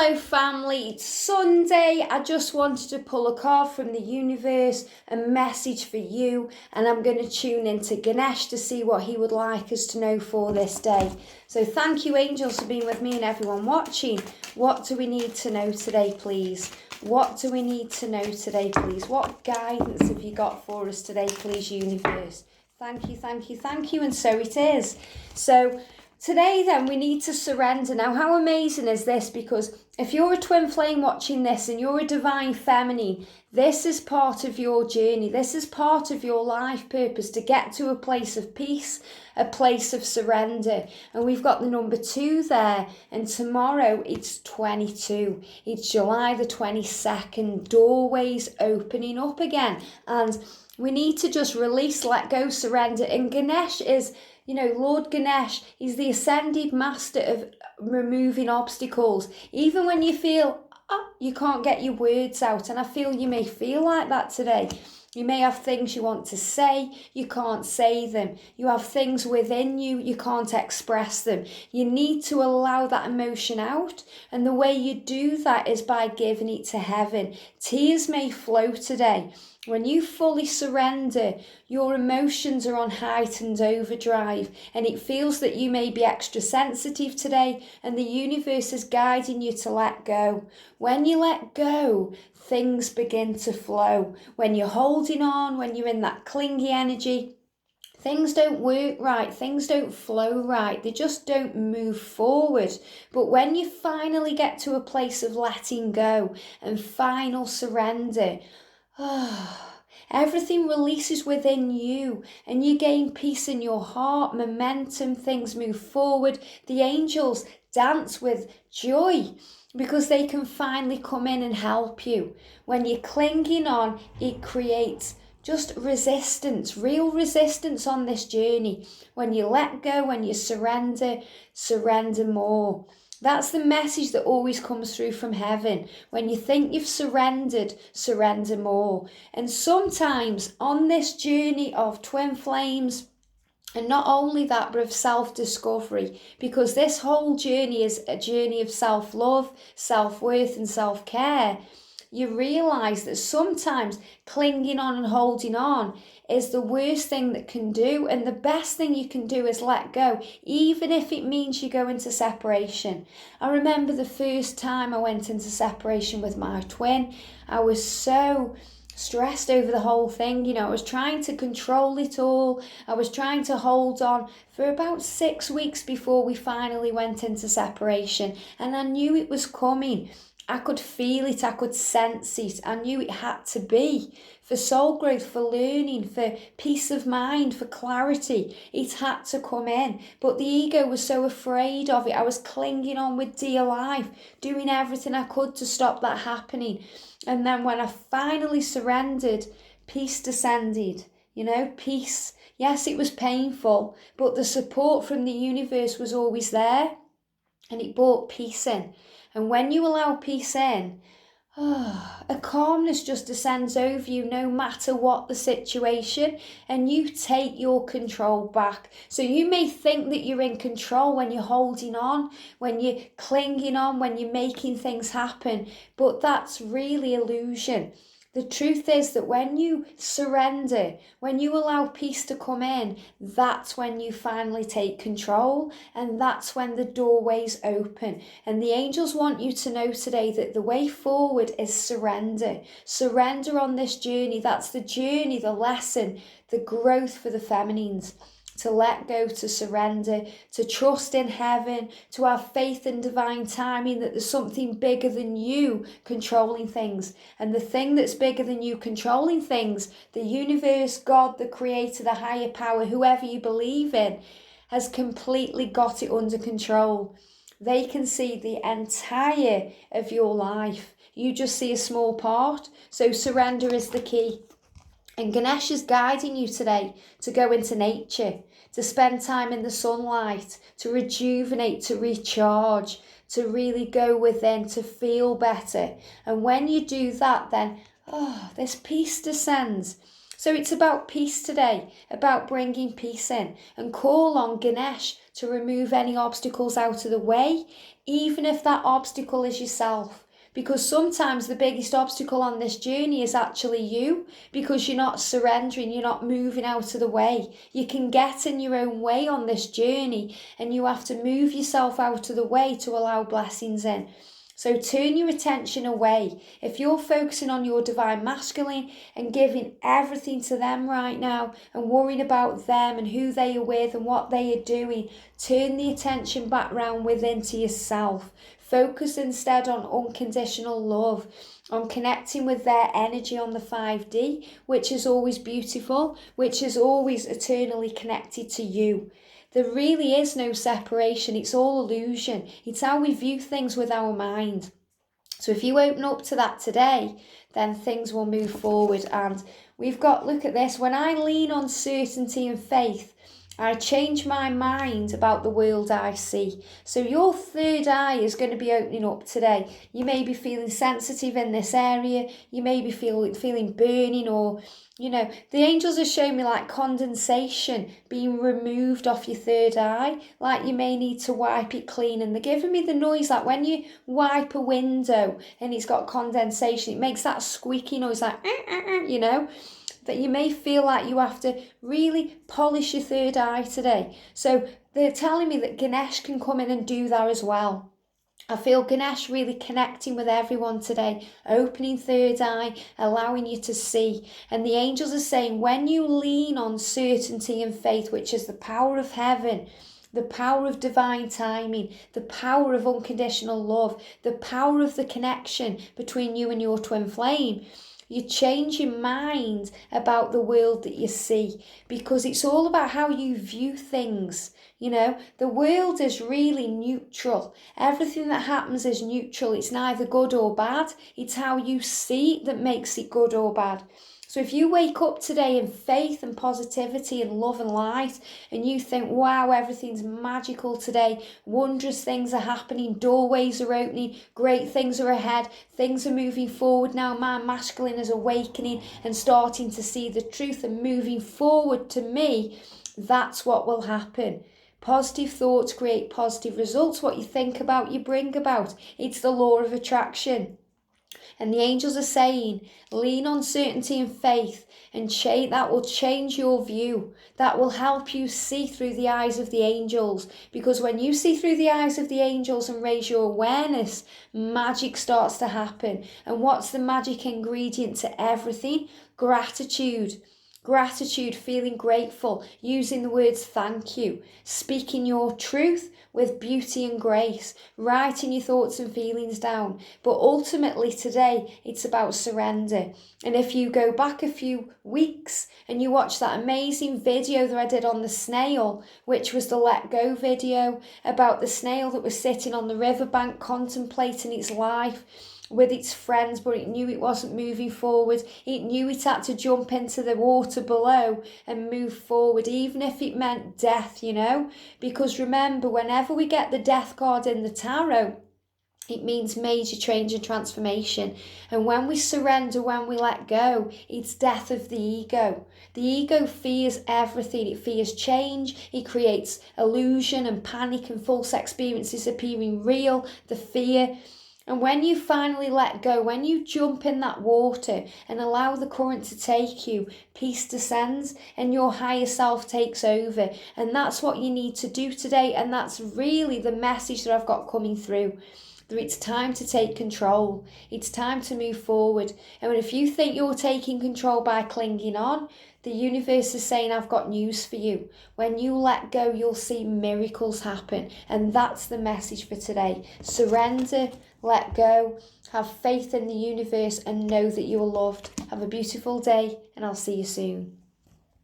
Hello family, it's Sunday. I just wanted to pull a card from the universe, a message for you, and I'm going to tune into Ganesh to see what he would like us to know for this day. So thank you angels for being with me and everyone watching. What do we need to know today, please? What do we need to know today, please? What guidance have you got for us today, please, universe? Thank you, thank you, thank you, and so it is. So today then we need to surrender. Now how amazing is this? Because if you're a twin flame watching this and you're a divine feminine, this is part of your journey. This is part of your life purpose, to get to a place of peace, a place of surrender. And we've got the number 2 there, and tomorrow it's 22. It's July the 22nd. Doorways opening up again, and we need to just release, let go, surrender. And Ganesh is, Lord Ganesh, he's the ascended master of removing obstacles. Even when you feel, you can't get your words out, and I feel you may feel like that today. You may have things you want to say, you can't say them. You have things within you, you can't express them. You need to allow that emotion out, and the way you do that is by giving it to heaven. Tears may flow today. When you fully surrender, your emotions are on heightened overdrive, and it feels that you may be extra sensitive today, and the universe is guiding you to let go. When you let go, things begin to flow. When you're holding on, when you're in that clingy energy, things don't work right, things don't flow right, they just don't move forward. But when you finally get to a place of letting go and final surrender, everything releases within you, and you gain peace in your heart, momentum, things move forward. The angels dance with joy because they can finally come in and help you. When you're clinging on, it creates just resistance, real resistance on this journey. When you let go, when you surrender, surrender more. That's the message that always comes through from heaven. When you think you've surrendered, surrender more. And sometimes on this journey of twin flames, and not only that, but of self-discovery, because this whole journey is a journey of self-love, self-worth and self-care, you realise that sometimes clinging on and holding on is the worst thing that can do, and the best thing you can do is let go, even if it means you go into separation. I remember the first time I went into separation with my twin, I was so stressed over the whole thing. I was trying to control it all. I was trying to hold on for about 6 weeks before we finally went into separation, and I knew it was coming. I could feel it, I could sense it. I knew it had to be. For soul growth, for learning, for peace of mind, for clarity, it had to come in. But the ego was so afraid of it. I was clinging on with dear life, doing everything I could to stop that happening. And then when I finally surrendered, peace descended. Peace. Yes, it was painful, but the support from the universe was always there, and it brought peace in. And when you allow peace in, a calmness just descends over you no matter what the situation, and you take your control back. So you may think that you're in control when you're holding on, when you're clinging on, when you're making things happen, but that's really illusion. The truth is that when you surrender, when you allow peace to come in, that's when you finally take control, and that's when the doorways open. And the angels want you to know today that the way forward is surrender. Surrender on this journey. That's the journey, the lesson, the growth for the feminines. To let go, to surrender, to trust in heaven, to have faith in divine timing, that there's something bigger than you controlling things. And the thing that's bigger than you controlling things, the universe, God, the creator, the higher power, whoever you believe in, has completely got it under control. They can see the entire of your life. You just see a small part. So surrender is the key. And Ganesh is guiding you today to go into nature, to spend time in the sunlight, to rejuvenate, to recharge, to really go within, to feel better. And when you do that, then, this peace descends. So it's about peace today, about bringing peace in, and call on Ganesh to remove any obstacles out of the way, even if that obstacle is yourself. Because sometimes the biggest obstacle on this journey is actually you, because you're not surrendering, you're not moving out of the way. You can get in your own way on this journey, and you have to move yourself out of the way to allow blessings in. So turn your attention away. If you're focusing on your divine masculine and giving everything to them right now and worrying about them and who they are with and what they are doing, turn the attention back round within to yourself. Focus instead on unconditional love, on connecting with their energy on the 5D, which is always beautiful, which is always eternally connected to you. There really is no separation. It's all illusion. It's how we view things with our mind. So if you open up to that today, then things will move forward. And we've got, look at this, when I lean on certainty and faith, I change my mind about the world I see. So your third eye is going to be opening up today. You may be feeling sensitive in this area. You may be feeling burning, or, you know, the angels are showing me like condensation being removed off your third eye. Like you may need to wipe it clean. And they're giving me the noise like when you wipe a window and it's got condensation, it makes that squeaky noise like, you know. That you may feel like you have to really polish your third eye today. So they're telling me that Ganesh can come in and do that as well. I feel Ganesh really connecting with everyone today, opening third eye, allowing you to see. And the angels are saying, when you lean on certainty and faith, which is the power of heaven, the power of divine timing, the power of unconditional love, the power of the connection between you and your twin flame, you change your mind about the world that you see, because it's all about how you view things. You know, the world is really neutral. Everything that happens is neutral. It's neither good or bad. It's how you see it that makes it good or bad. So if you wake up today in faith and positivity and love and light, and you think, wow, everything's magical today, wondrous things are happening, doorways are opening, great things are ahead, things are moving forward now, my masculine is awakening and starting to see the truth and moving forward to me, that's what will happen. Positive thoughts create positive results. What you think about, you bring about. It's the law of attraction. And the angels are saying, lean on certainty and faith, and that will change your view. That will help you see through the eyes of the angels. Because when you see through the eyes of the angels and raise your awareness, magic starts to happen. And what's the magic ingredient to everything? Gratitude. Gratitude, feeling grateful, using the words thank you, speaking your truth with beauty and grace, writing your thoughts and feelings down. But ultimately today, it's about surrender. And if you go back a few weeks and you watch that amazing video that I did on the snail, which was the Let Go video, about the snail that was sitting on the riverbank contemplating its life with its friends, but it knew it wasn't moving forward. It knew it had to jump into the water below and move forward, even if it meant death, you know. Because remember, whenever we get the death card in the tarot, it means major change and transformation. And when we surrender, when we let go, it's death of the ego. The ego fears everything. It fears change. It creates illusion and panic and false experiences appearing real, the fear. And when you finally let go, when you jump in that water and allow the current to take you, peace descends and your higher self takes over. And that's what you need to do today. And that's really the message that I've got coming through. That it's time to take control. It's time to move forward. And if you think you're taking control by clinging on, the universe is saying, I've got news for you. When you let go, you'll see miracles happen. And that's the message for today. Surrender, let go, have faith in the universe, and know that you are loved. Have a beautiful day, and I'll see you soon.